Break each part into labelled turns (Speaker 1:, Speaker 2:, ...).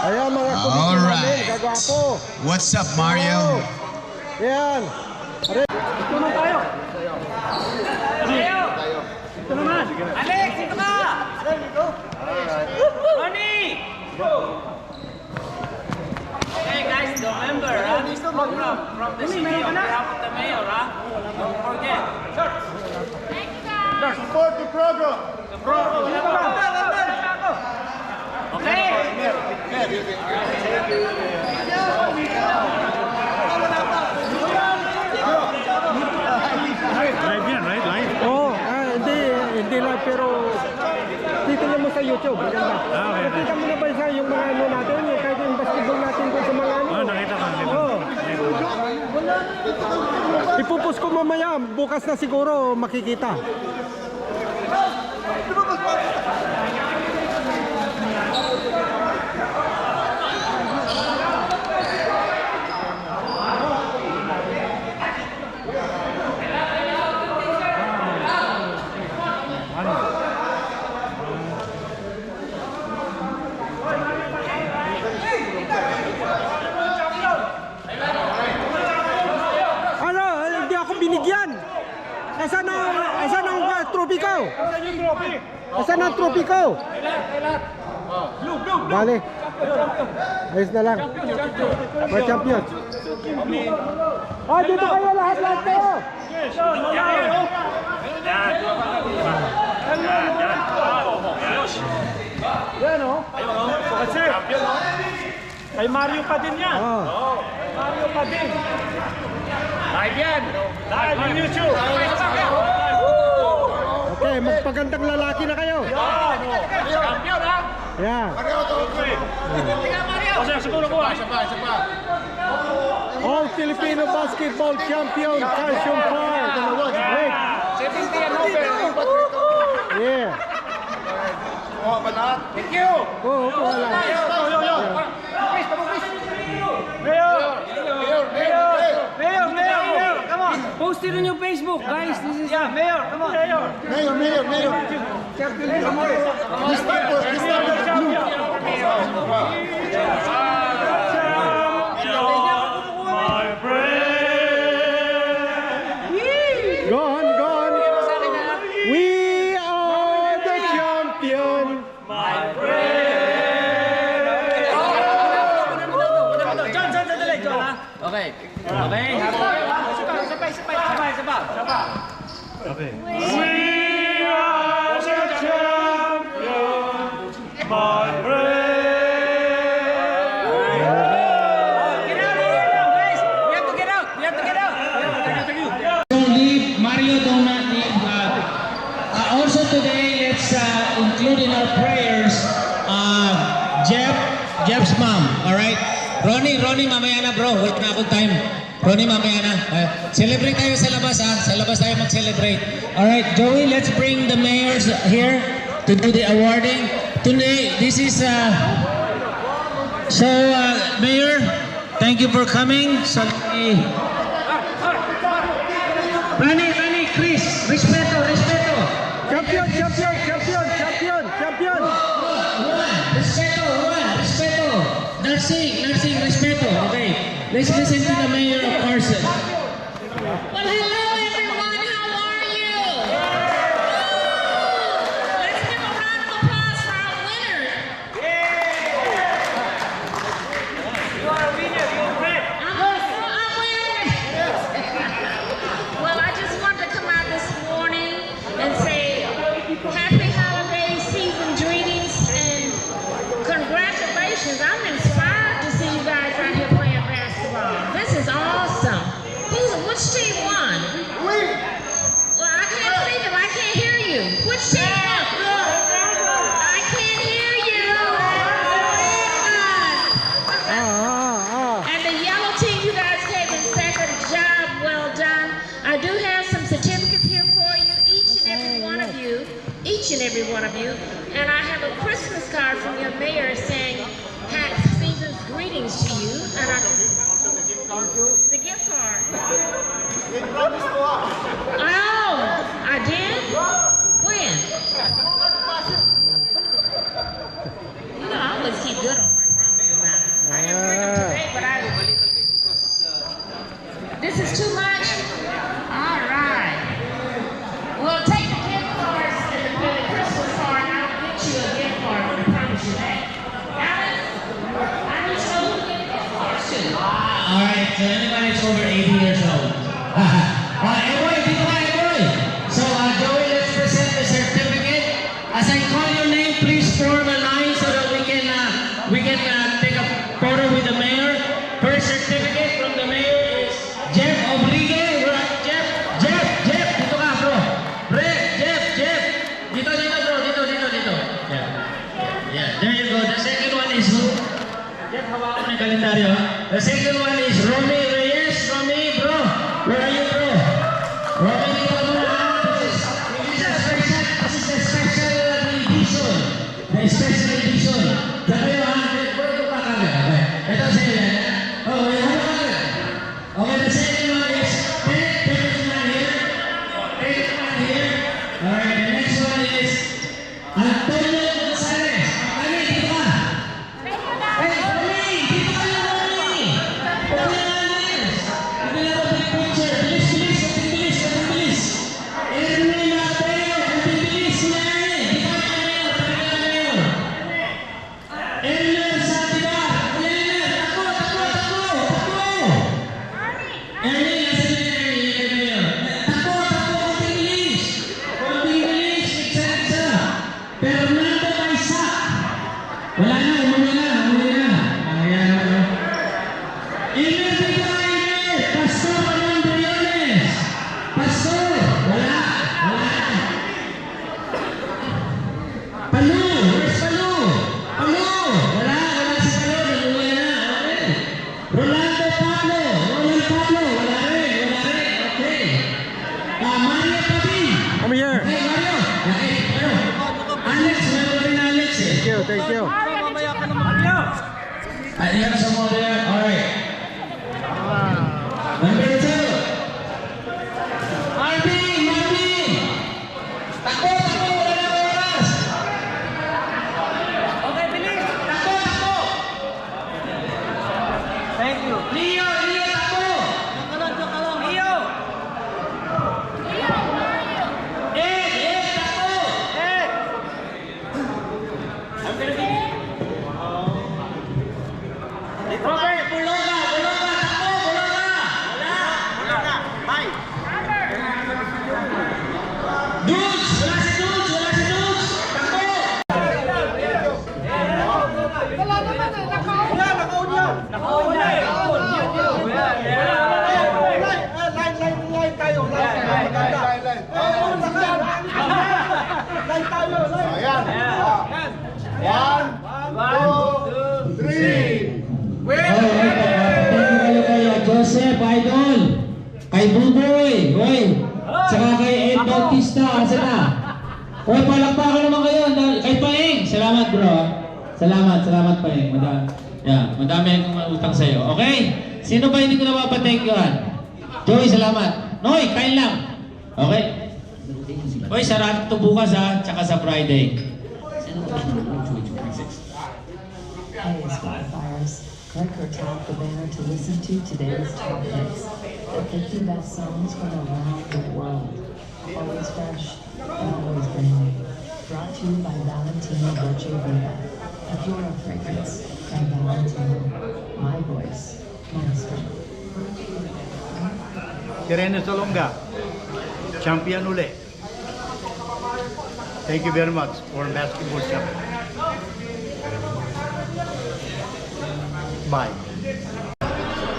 Speaker 1: Ayan mga kumikita namin, gagwapo.
Speaker 2: What's up, Mario?
Speaker 1: Ayan.
Speaker 3: Ito naman tayo. Ito naman. Alex, ito ka! Ronnie!
Speaker 4: Hey guys, remember, from the city on behalf of the mayor, don't forget.
Speaker 1: Support the program.
Speaker 4: Okay.
Speaker 3: Live yan, right? Live?
Speaker 1: Oo, hindi lang pero titignan mo sa YouTube, maganda.
Speaker 3: Okay.
Speaker 1: Nakita mo na ba isa yung mga ano natin, yung kahit yung basketball natin kung sa mga ano?
Speaker 3: Oh, nakita ko.
Speaker 1: Oo. Ipupus ko mamaya, bukas na siguro makikita. Ano, hindi ako binigyan. Asan ang trophy ko? Asan ang trophy ko? Bale. Ayos na lang. Mga champion. Dito kayo lahat kayo.
Speaker 3: Yan o. Kasi, kay Mario pa din yan. Mario pa din. Live yan. Live on YouTube.
Speaker 1: Okay, magpagandang lalaki na kayo.
Speaker 3: Champion ha?
Speaker 1: Yeah.
Speaker 3: Kasi siguro ko ha.
Speaker 1: All Filipino basketball champion, Calcium Park. Wait.
Speaker 3: 70 and over.
Speaker 1: Yeah.
Speaker 3: Thank you.
Speaker 1: Oo, wala.
Speaker 3: Mayor, come on.
Speaker 4: Post it on your Facebook, guys. This is
Speaker 3: Mayor, come on. Mayor.
Speaker 1: Go on. We are the champion.
Speaker 4: John. Okay. Sabay.
Speaker 3: Okay. We are the champion, my friend.
Speaker 4: Get out of here now, guys. We have to get out.
Speaker 5: Don't leave. Mario do not leave. Also today, let's include in our prayers Jeff's mom. All right. Ronnie, mamaya na bro. Wait na akong time. Ronnie, mamaya na. Celebrate tayo sa labas ha. Sa labas tayo mag-celebrate. All right, Joey, let's bring the mayors here to do the awarding. Today, this is Mayor, thank you for coming. So, Rani, Chris, respeto.
Speaker 1: Champion.
Speaker 5: Respeto. Nursing, respeto. Okay, let's listen to the mayor of Carson.
Speaker 6: Well, hello everyone, how are you? Let's give a round of applause for our winner.
Speaker 3: You are a winner. You're great.
Speaker 6: I'm winning. Well, I just wanted to come out this morning and say happy holiday season greetings and congratulations. I'm inspired to see you guys out here playing basketball. This is awesome. Which team won? Well, I can't see them. I can't hear you. Which team won? I can't hear you. And the yellow team, you guys came in second. Job well done. I do have some certificates here for you, each and every one of you. And I have a Christmas card from your mayor saying happy season's greetings to you. And the gift card. Oh, I did? When? You know, I always keep good on my promise.
Speaker 5: to anyone that's over 80 years old. Boy, dito ka, boy. So, Joey, let's present the certificate. As I call your name, please form a line so that we can take a photo with the mayor. First certificate from the mayor is Jeff Obligue. Where are you, Jeff? Jeff, dito ka, bro. Jeff. Dito, bro. Dito. Yeah, there you go. The second one is who? Jeff, hawakan ng kalendaryo. The second one is Romy Reyes. Romy, bro. Where are you, bro? Romy, dito ka muna. This is a special edition. The special edition. Dito kayo, ha? Pwede ko pa kami. Okay. Ito sa iyo, yan. Oh, wait, hold on. Okay, the second one is take this one here. Take this one here. Alright, the next one is Antonio Gonzalez. Kami, dito ka. Hey, Romy! Dito kayo, Romy! Pagkakalis! Pagkakalis big picture. Bilis. Ernie Mateo, bilis na eh. Dito kayo, Mayor. Elmer Satiba. Takbo. Ernie, nasa na Ernie, Mayor. Takbo, konting bilis. Isa. Fernando Isaac. Wala na, umuli na. Ayan, ano. Elmer, dito ka, Elmer. Pastor Ramon Briones. Pastor, wala. Palu, where's Palu? Wala si Palu, naluwi na. Okay. Rolando Pablo, wala rin. Okay. Mario Pabi.
Speaker 1: Come here.
Speaker 5: Okay, Mario. Okay, Alex, meron rin Alex eh.
Speaker 1: Thank you.
Speaker 5: Ayan sa mo there. Alright. Number 2. Marvin! Takbo! Wala na oras! Okay, bilis! Takbo!
Speaker 3: Thank you.
Speaker 5: Leo, takbo!
Speaker 3: Leo!
Speaker 5: Takbo!
Speaker 3: I'm gonna be...
Speaker 5: Robert, Buloga! Takbo! Buloga!
Speaker 3: Bye!
Speaker 5: Dudes! Wala si Dudes! Takbo! Kayo, Joseph, Idol, kay Buboy, saka kay Ed Bautista, asa na? Palakpakan naman kayo, kay Paeng, salamat bro. Salamat Paeng, madami akong utang sa'yo, okay? Sino ba hindi ko napapatenkyuhan? Joey, salamat. Noy, kain lang. Okay? Hoy, sarap ito bukas ha, tsaka sa Friday.
Speaker 7: Hey, Spotifyers. Click or tap the banner to listen to today's top hits. The 50 best songs from around the world. Always fresh and always brand new. Brought to you by Valentino Dolce Vita. If you're a fragrance, try Valentino. My voice, my strength.
Speaker 8: Irene Salonga, champion uli. Thank you very much for basketball champion. Bye.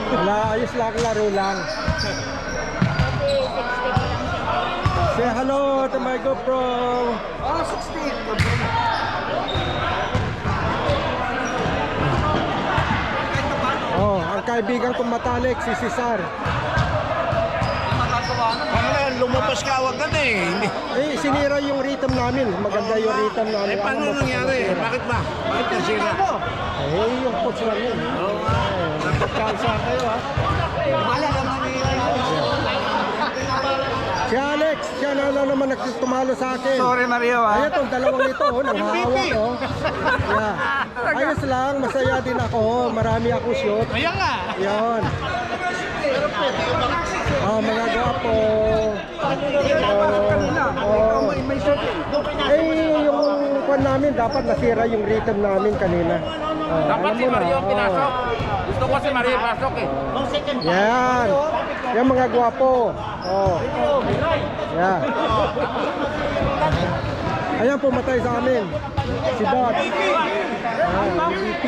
Speaker 1: Wala, ayos lang, laro lang. Say hello to my GoPro. Oh, 16. Oh, ang kaibigan kong matalik, si Cesar.
Speaker 8: Ano na, lumabas ka agad na eh.
Speaker 1: Sinira yung rhythm namin. Maganda yung rhythm namin.
Speaker 8: Paano nangyari? Bakit ba? Bakit nasira?
Speaker 1: Yung coach lang yun.
Speaker 8: Oo nga. Nagkakasa kayo ha. Wala naman
Speaker 1: Si Alex, siya na naman nagtumalo sa akin.
Speaker 3: Sorry, Mario, ha?
Speaker 1: Ayun itong dalawang ito, nanghahawak ko. Yeah. Ayos lang, masaya din ako. Marami akong shoot.
Speaker 8: Kaya nga.
Speaker 1: Yan. Mga gwapo. Yung kwan namin, dapat nasira yung rhythm namin kanina.
Speaker 3: Dapat si Mario pinasok. Gusto ko si Maria pasok eh.
Speaker 1: Yan. Yan mga gwapo. Oh. Yan. Ayan, pumatay sa amin. Si Dot. MVP.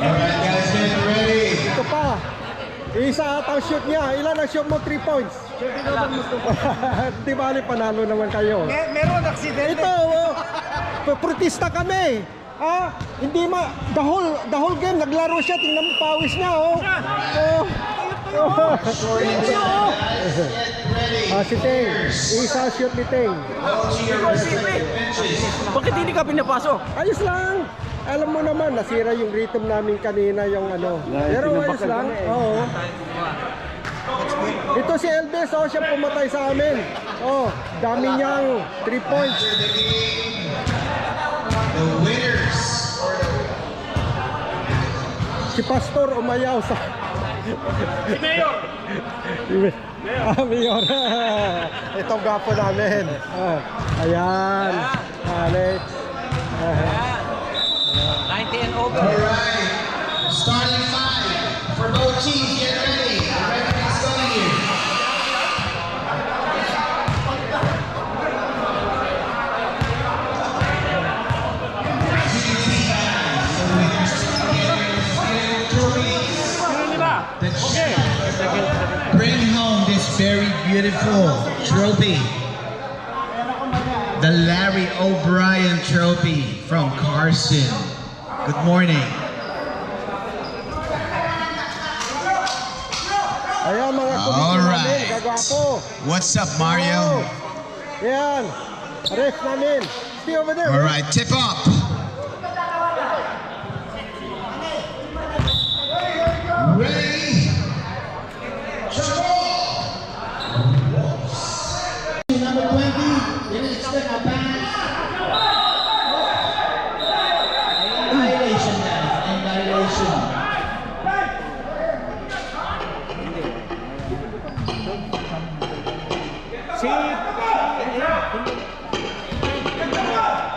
Speaker 2: Alright, guys, get ready.
Speaker 1: Ito pa. Isa at ang shoot niya. Ilan ang shoot mo? 3 points. Di bali, panalo naman kayo.
Speaker 8: Meron aksidente.
Speaker 1: Ito, protesta kami. Hindi the whole game naglaro siya, tingnan mo pawis niya, oh. Si Teng, isa shoot ni Teng.
Speaker 3: Bakit hindi ka pinapasok?
Speaker 1: Ayos lang. Alam mo naman, nasira yung rhythm namin kanina, yung ano. Pero ayos lang, oo. Ito si Elvis, oh, siya pumatay sa amin. Oh, dami niyang 3 points.
Speaker 2: The winners.
Speaker 1: Si Pastor umayaw sa...
Speaker 3: Si Mayor!
Speaker 1: Mayor. Itong gapo namin. Ayan. Alex.
Speaker 4: 90 and over.
Speaker 2: Alright, starting 5 for both teams. Get ready. The referee's going here. Bring home this very beautiful trophy. The Larry O'Brien Trophy from Carson. Good morning.
Speaker 1: Ayan mga kumiti namin.
Speaker 2: Alright.
Speaker 1: Gagwapo.
Speaker 2: What's up, Mario?
Speaker 1: Ayan. Ref namin. Stay over there.
Speaker 2: Alright, tip up. Ready? Number 20, didn't expect a pass. Violation, guys, and violation.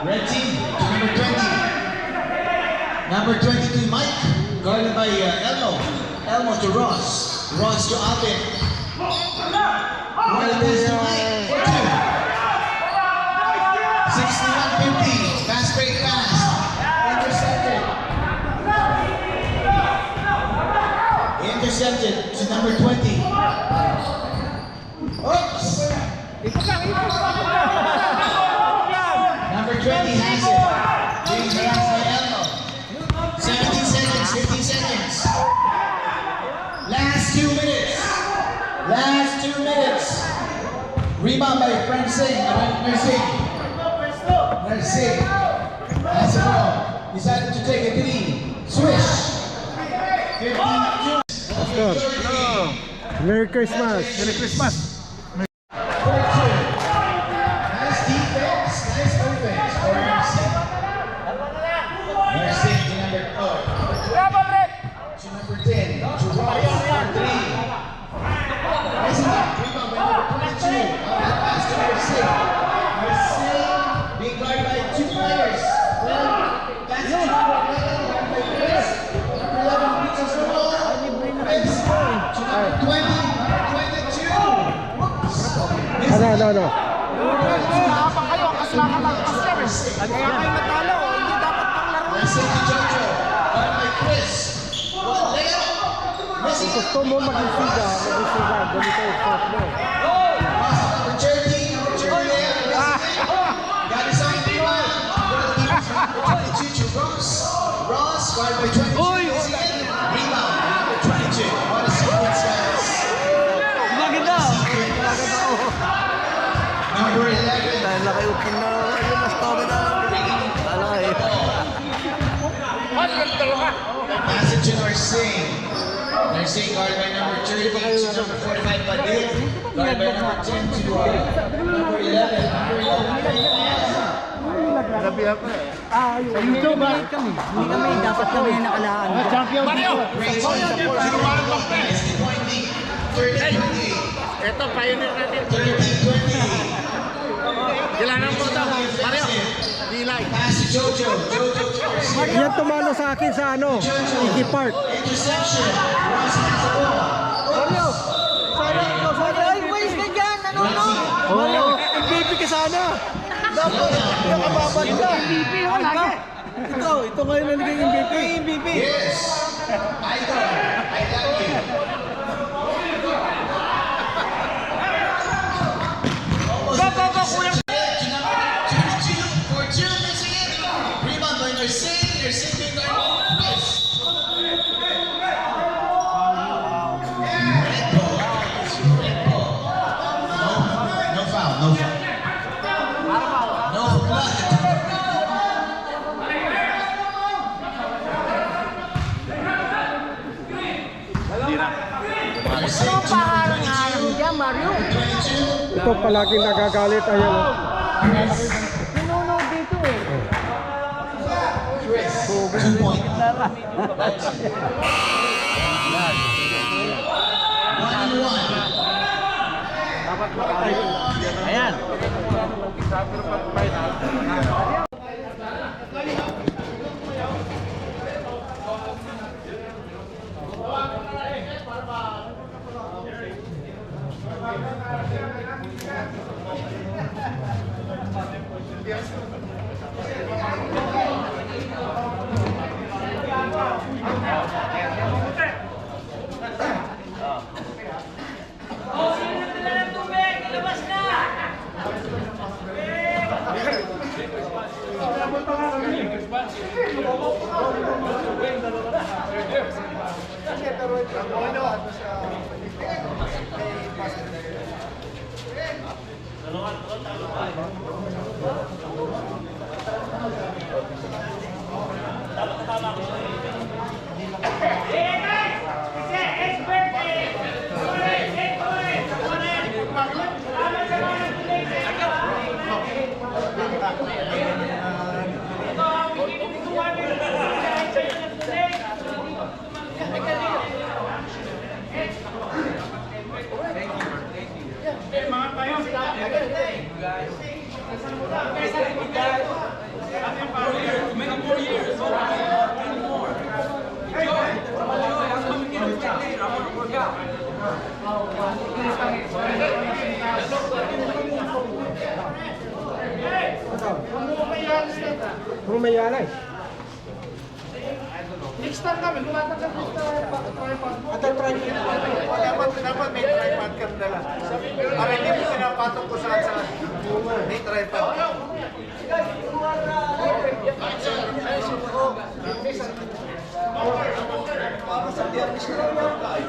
Speaker 2: Red team, number 20. Number 22, Mike, guarded by Elmo. Elmo to Ross. Ross to Alvin. Right pass to Mike for 2. 61-50. Fast break pass. Intercepted. Intercepted to number 20. Oops. Number 20 has it. Being harassed by Elmo. 17 seconds, 15 seconds. Last 2 minutes. Last 2 minutes. Rebound by Frank Singh. Nursing. That's the ball. Decided to take a 3. Swish. 15-2.
Speaker 1: Pastor. Merry Christmas.
Speaker 8: Merry Christmas.
Speaker 2: Nice defense, nice offense for Nursing. Nursing to number 10. To Ross, number 3. Nice rebound by number 22. Pass to Nursing. Nursing being guarded by 2 players. Well, that's to number 11. Number 11 reaches the ball. Chris to number 20. Number 22. Whoops.
Speaker 1: Ano.
Speaker 2: Nursing to Jojo. Guarded by Chris. One layup. Missing it.
Speaker 1: Gusto mo maging siga. Ganito yung shot mo.
Speaker 2: Ross to number 30. Number 30 there. Got his own rebound. Number 22 to Ross. Ross guarded by 22. Missing it. Rebound. Number 22. What a sequence, guys. Number 11. Pass it to Nursing. Nursing guarded by number 30 to number 45 Padil. Guarded by number 10 to number 11. Number 11.
Speaker 8: Gabi ako eh.
Speaker 1: Sa YouTube ba?
Speaker 8: Dapat kami nakalaan. Champion Mario!
Speaker 2: Great team. Is the point lead. 30-28.
Speaker 3: Ito, pioneer natin.
Speaker 2: 30-20.
Speaker 3: Kailangan po ito. Mario,
Speaker 8: kilay.
Speaker 2: Pass to Jojo. Jojo towards here.
Speaker 1: Yan tumalo sa akin sa ano, Iggy Park.
Speaker 2: Interception. Rossi has the ball.
Speaker 1: Oo.
Speaker 8: MVP ka sana. Dapat nakababad ka. MVP ho lagi. Ito ngayon na naging MVP. MVP.
Speaker 2: Yes. Idol. I got you.
Speaker 3: Go, kuya!
Speaker 2: For two, missing it. Rebound by Nursing. Nursing being going on. Yes. Red ball. Red ball. No foul. No foul. No blood.
Speaker 6: Ano paharang-harang dyan, Mario?
Speaker 1: Ito palaging nagagalit. Ayan. Oh.
Speaker 6: Pinunaw dito eh.
Speaker 2: Chris. 2 point. 1-1.
Speaker 3: Ayan.
Speaker 1: Kung may alay.
Speaker 8: Next time kami, tumatanggap ng tripod. Dapat may tripod ka dala. Para hindi mo pinapatok ko saan may tripod. Para sa biyernes na lang tayo.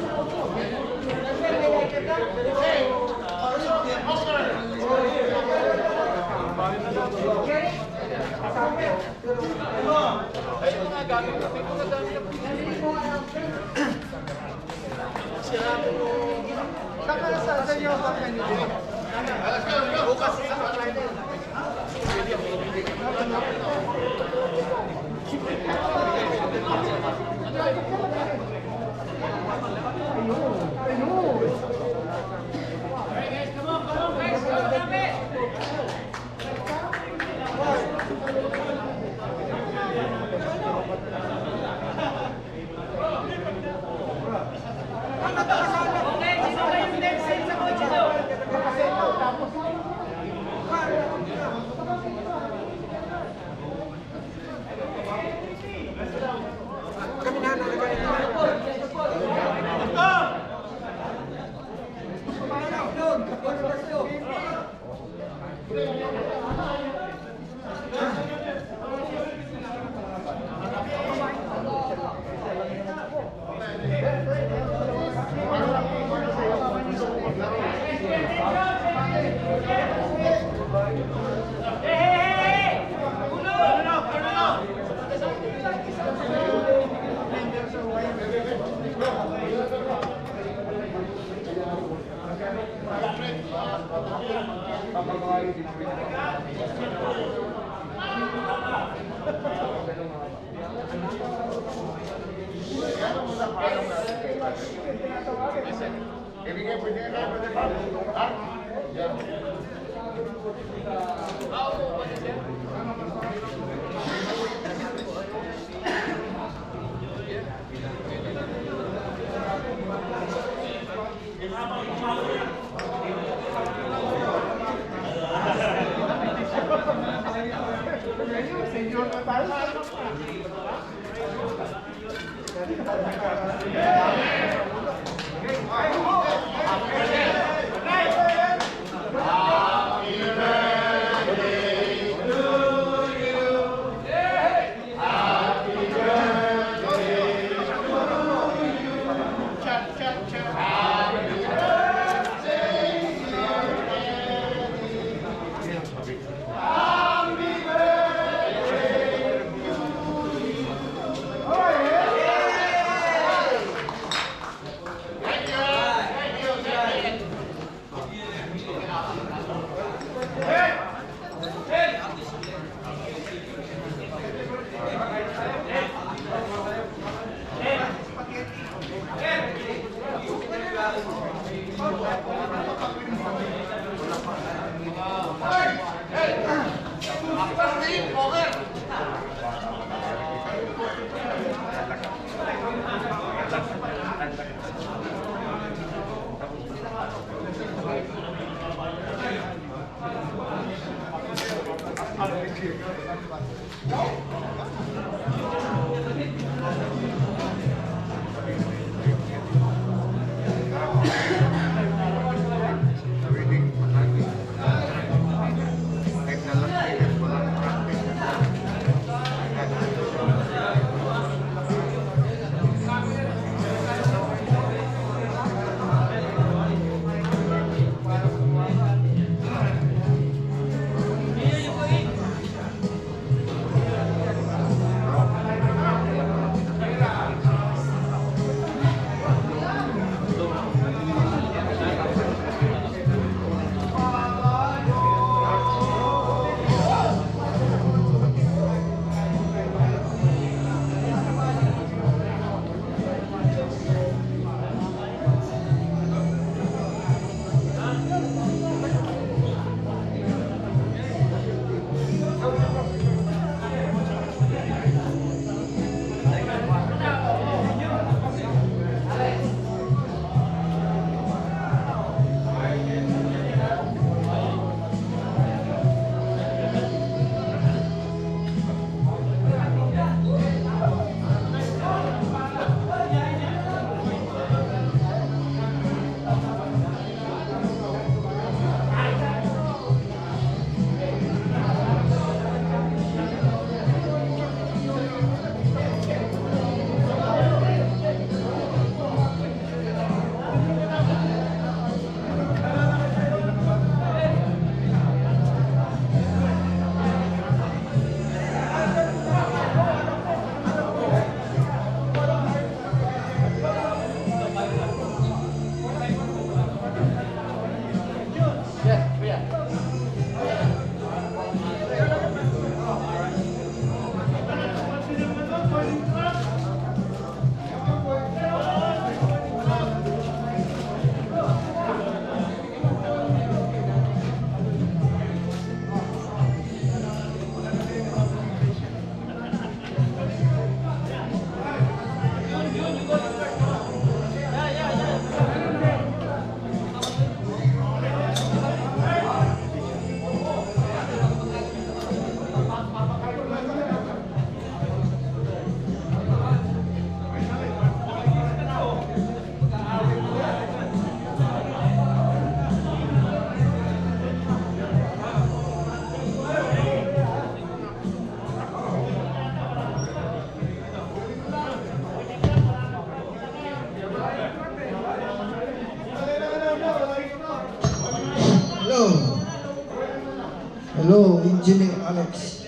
Speaker 9: Hello, Engineer Alex.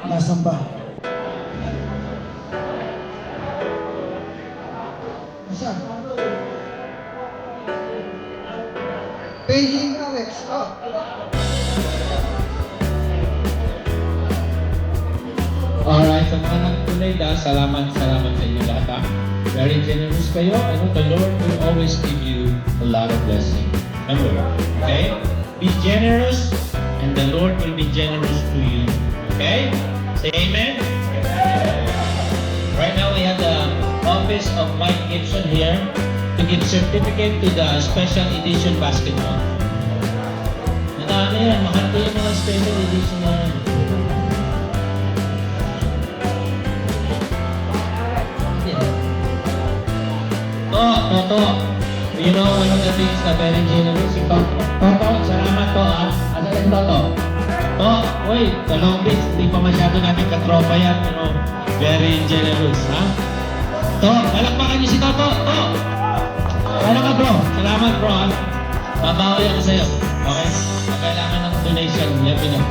Speaker 9: Nasaan ba? Nasaan? Paging Alex. Oh.
Speaker 10: Alright, sa mga nagtunay na, salamat sa inyo lahat. Very generous kayo. I know the Lord will always give you a lot of blessing. Remember, okay? Be generous and the Lord will be generous to you. Okay? Say amen. Right now we have the office of Mike Gibson here to give certificate to the special edition basketball. Nadami yan, makanta yung mga special edition na yan. Toto, you know one of the things na very generous, si Toto, salamat to Asa rin Toto? Wait, Long Beach, hindi pa masyado natin katropa yan, pero very generous, ha? Palakpakan niyo si Toto, Ano ka bro? Salamat bro, ha? Babawi ako sa'yo, okay? Kung kailangan ng donation, let me know.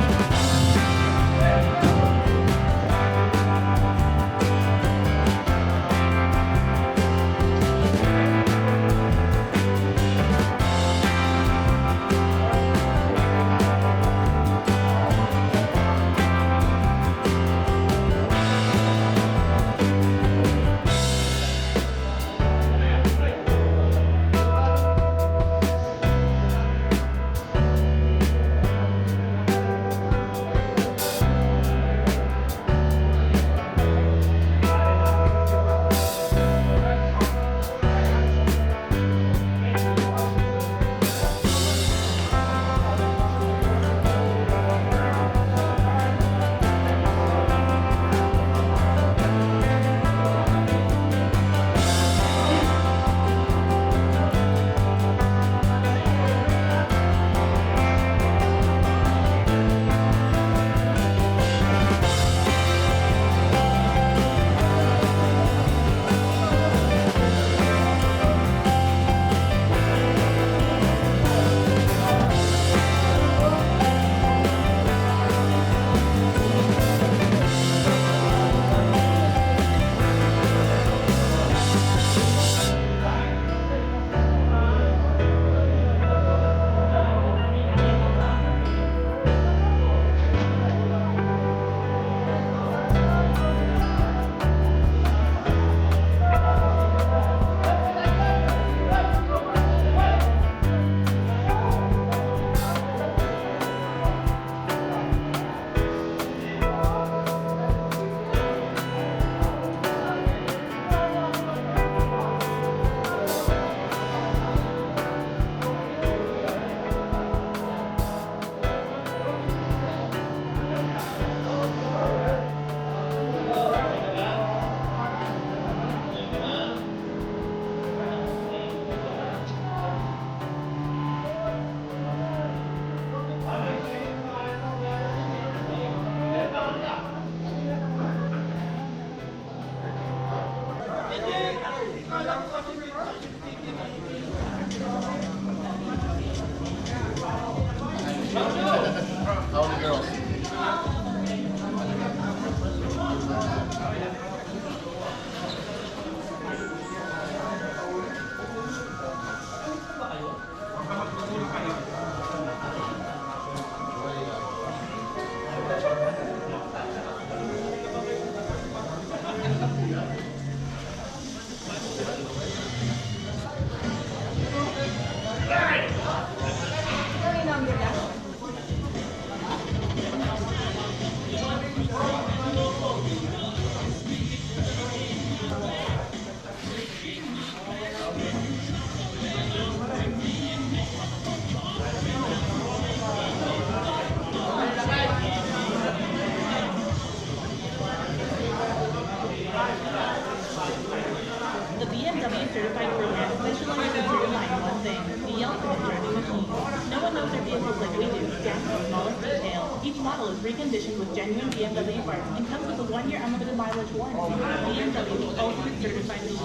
Speaker 11: certified program specializes in certifying one thing, the ultimate driving machine. No one knows their vehicles like we do, down to the smallest detail. Each model is reconditioned with genuine BMW parts and comes with a 1-year unlimited mileage warranty. BMW, the ultimate certified machine.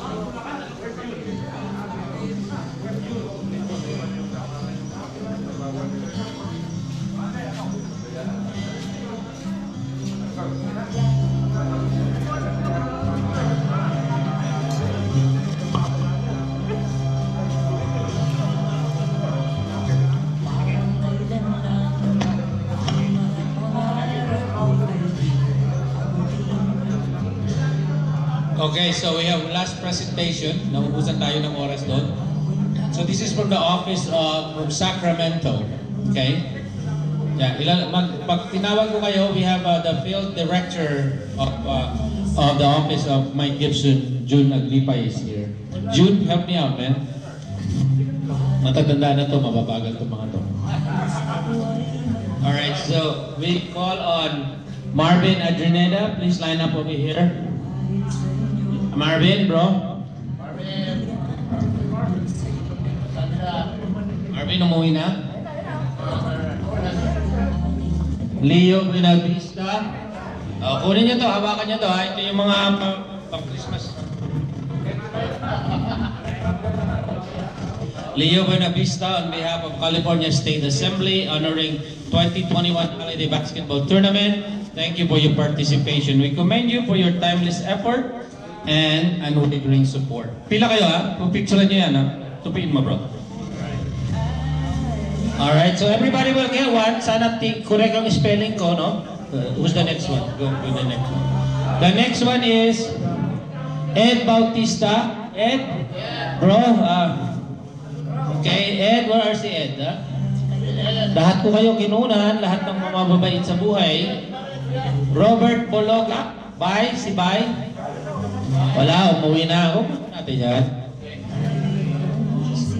Speaker 10: Okay, so we have last presentation. Naubusan tayo ng oras doon. So this is from the office from Sacramento. Okay? Yeah, pag tinawag ko kayo, we have the field director of the office of Mike Gibson, June Agripa is here. June, help me out, man. Matatanda na to, mababagal to mga to. Alright, so we call on Marvin Adreneda. Please line up over here. Marvin, bro. Marvin, umuwi na? Leo Buenavista. Kunin niyo to, hawakan niyo to. Ito yung mga pang-Christmas. Leo Buenavista on behalf of California State Assembly honoring 2021 Holiday Basketball Tournament. Thank you for your participation. We commend you for your timeless effort and unwavering support. Pila kayo ha? Pupicturean niyo yan ha? Tupiin mo bro. Alright, so everybody will get one. Sana correct ang spelling ko, no? Who's the next one? Go to the next one. The next one is Ed Bautista. Ed? Bro, okay, Ed, where are si Ed? Lahat ko kayo kinunan, lahat ng mga mababait sa buhay. Robert Bologa. Bye, si Bye. Wala, umuwi na ako. Natin yan.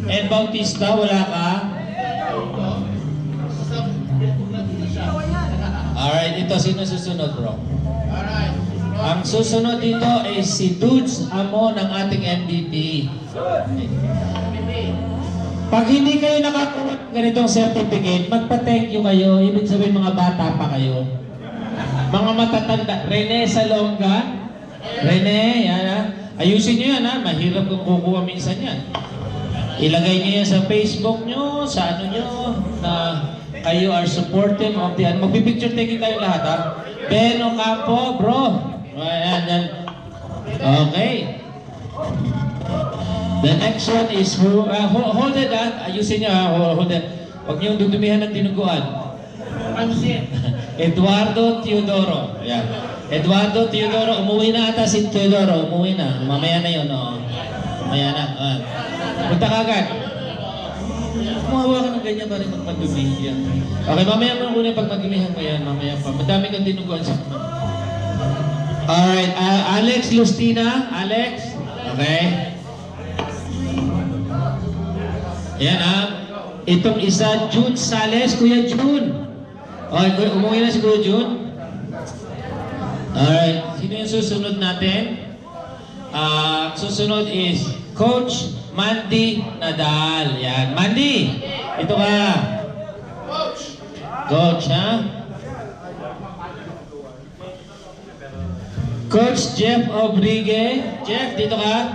Speaker 10: Ed Bautista, wala ka? Alright, ito sino susunod bro? Ang susunod dito ay si Dudes Amo ng ating MVP. Pag hindi kayo nakakuha ng ganitong certificate, magpa-thank you kayo. Ibig sabihin mga bata pa kayo. Mga matatanda. Rene Salonga. Rene, yan ha. Ayusin nyo yan ha. Mahirap kung kukuha minsan yan. Ilagay nyo yan sa Facebook nyo, sa ano nyo, na kayo are supportive of the... Magpipicture taking tayo lahat ha. Beno Campo, bro. Ayan, yan. Okay. The next one is hold it ha. Ayusin nyo ha. Hold it. Huwag nyo dudumihan ng dinuguan. Eduardo Teodoro. Ayan. Eduardo Teodoro. Umuwi na ata si Teodoro. Umuwi na. Mamaya na yun. Oh. Mamaya na. Punta ka agad. Kumawa ka ng ganyan pa rin magmadumi. Yan. Okay, mamaya mo muna pag madumihan mo yan. Mamaya pa. Madami kang dinuguan sa mga. Alright, Alex Lustina. Alex. Okay. Yan ha. Itong isa, June Sales. Kuya June. Okay, umuwi na si Kuya June. Alright, sino yung susunod natin? Susunod is Coach Mandy Nadal. Yan. Mandy, ito ka. Coach, ha? Coach Jeff Obrigue. Jeff, dito ka.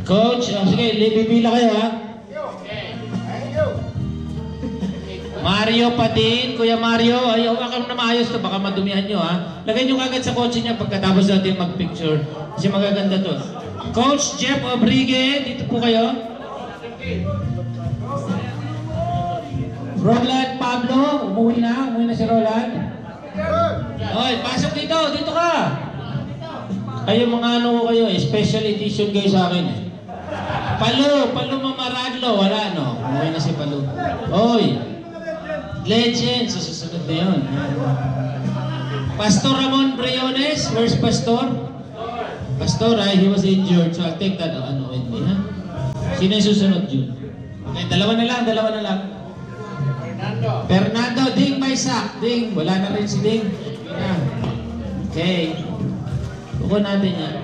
Speaker 10: Coach, sige, bibila kayo, ha? Mario Padin, Kuya Mario, ayaw ka na maayos to, baka madumihan nyo ha. Lagay nyo kagad sa kotse niya pagkatapos natin mag-picture. Kasi magaganda to. Coach Jeff Obrigue, dito po kayo. Roland Pablo, umuwi na si Roland. Oy, pasok dito ka. Kayo mga ano kayo, special edition kayo sa akin. Palu Mamaradlo, wala no. Umuwi na si Palu. Oy. Legend, sa susunod na yun. Pastor Ramon Briones, where's Pastor? Pastor, he was injured, so I'll take that with me, ha? Sino yung susunod, June? Okay, dalawa na lang. Fernando, Ding Maysak. Ding, wala na rin si Ding. Okay. Buko natin yan.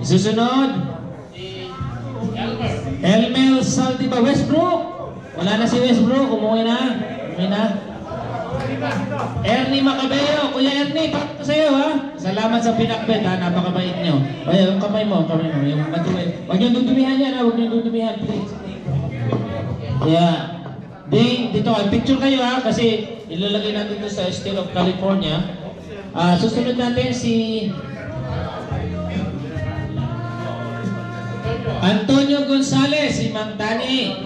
Speaker 10: Susunod. Elmel Saldiba, Westbrook. Wala na si Westbrook, umuwi na. Ernie Macabeo, Kuya Ernie, pakita sa'yo ha. Salamat sa pinakbet ha, napakabait nyo. Ay, yung kamay mo, yung matuwi. Huwag nyo dudumihan yan ha, please. Yeah. Ding, dito kayo, picture kayo ha, kasi ilalagay natin ito sa State of California. Susunod natin si Antonio Gonzales, si Mang Tani.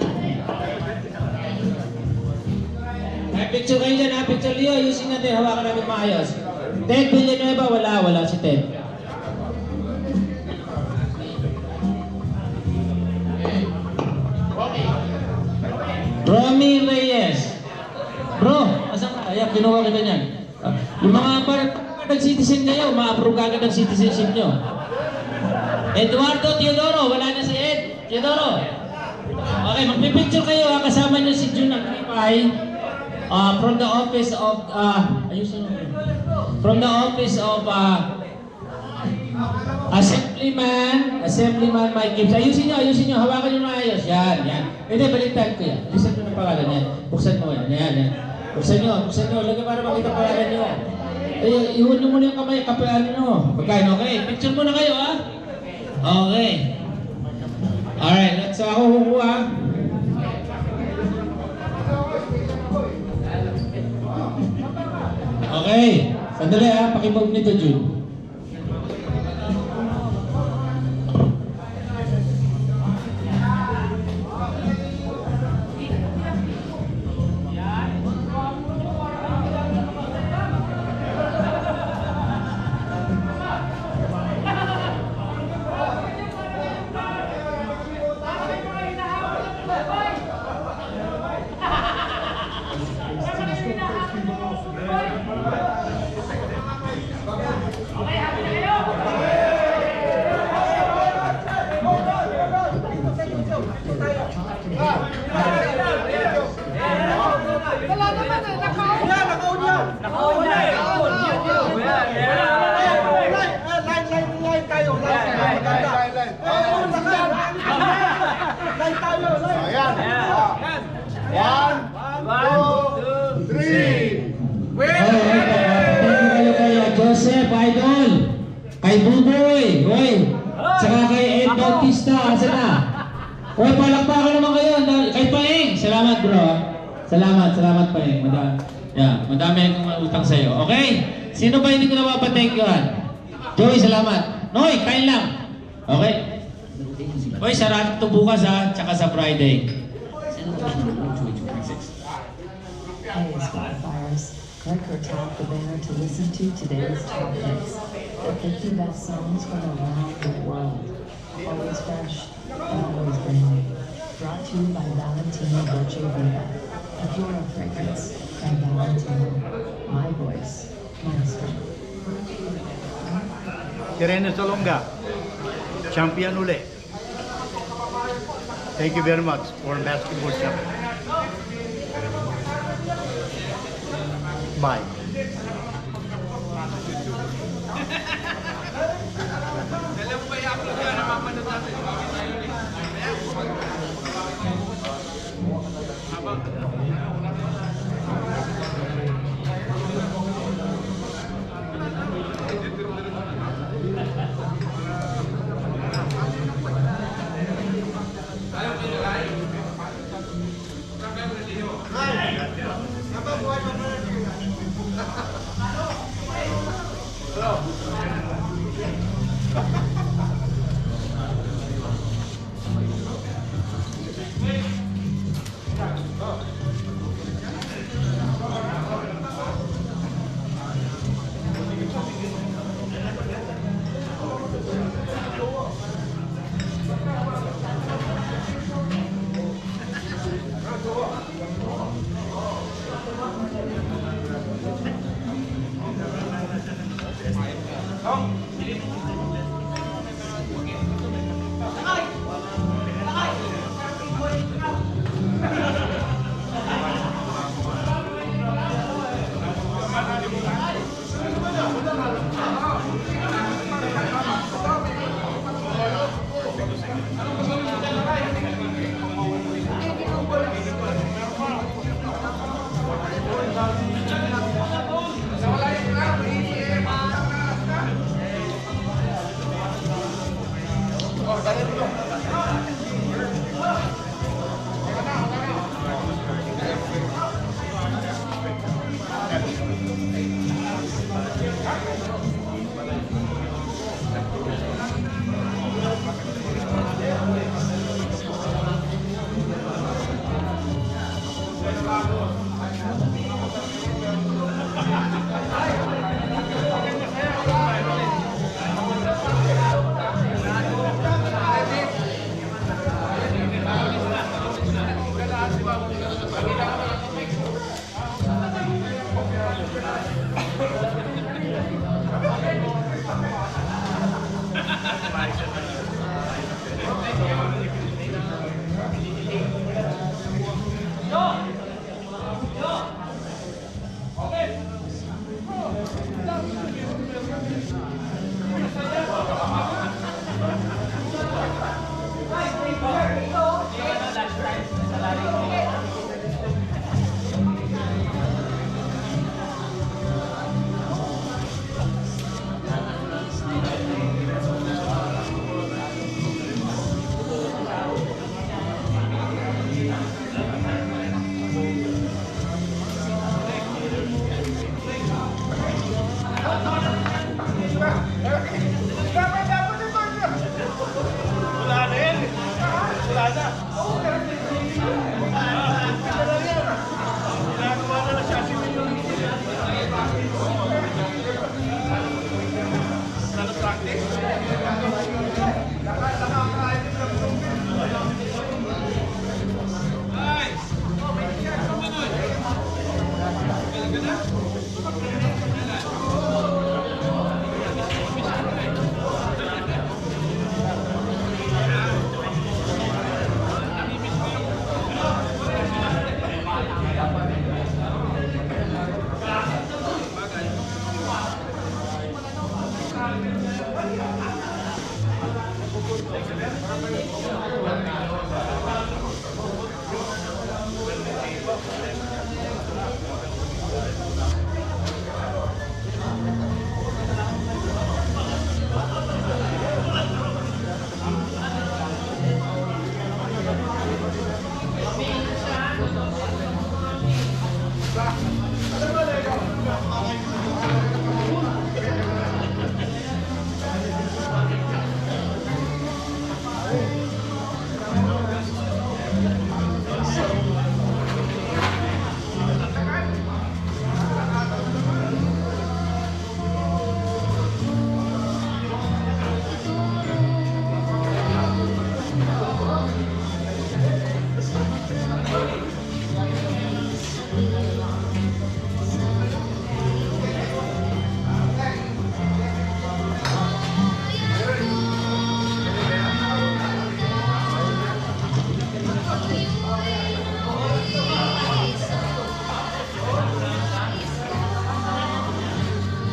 Speaker 10: Picture kayo dyan ha, picture Leo, ayusin natin, hawakan natin maayos. Ted Villanueva, wala si Ted. Romy Reyes. kinuha kita niyan. Yung mga nag-citizen kayo, ma-approve ka agad ang citizenship nyo. Eduardo Teodoro, wala na si Ed. Teodoro. Okay, magpipicture kayo ha, kasama nyo si June Agripay from the office of, ayusin mo. From the office of Assemblyman Mike Gibbs. Ayusin nyo, hawakan nyo maayos. Yan. Hindi, baliktad ko yan. Listen mo ng pangalan yan. Buksan mo yan. Yan. Buksan nyo. Lagay para makita pangalan nyo. Ihon nyo muna yung kamay, kapelaan nyo. Pagkain, okay? Picture muna kayo, ha? Okay. Alright, let's ako kukuha. Okay. Sandali, ha? Pakibog nito, Jude. Joseph, Idol, kay Buboy, saka kay Ed Bautista, asa na? Palakpakan naman kayo, kay Paeng, salamat bro. Salamat Paeng, madami akong utang sa'yo, okay? Sino ba hindi ko na mapatengkyuhan? Joey, salamat. Noy, kain lang. Okay? Hoy, sarado to bukas ha, tsaka sa Friday.
Speaker 7: Hey, Spotifyers. Like or tap the banner to listen to today's top hits. The 50 best songs from around the world. Always fresh and always brand new. Brought to you by Valentino Dolce Vita. A floral fragrance by Valentino. My voice, my strength.
Speaker 8: Tireno Salonga, champion uli. Thank you very much for basketball champion. Bye.
Speaker 3: Oh,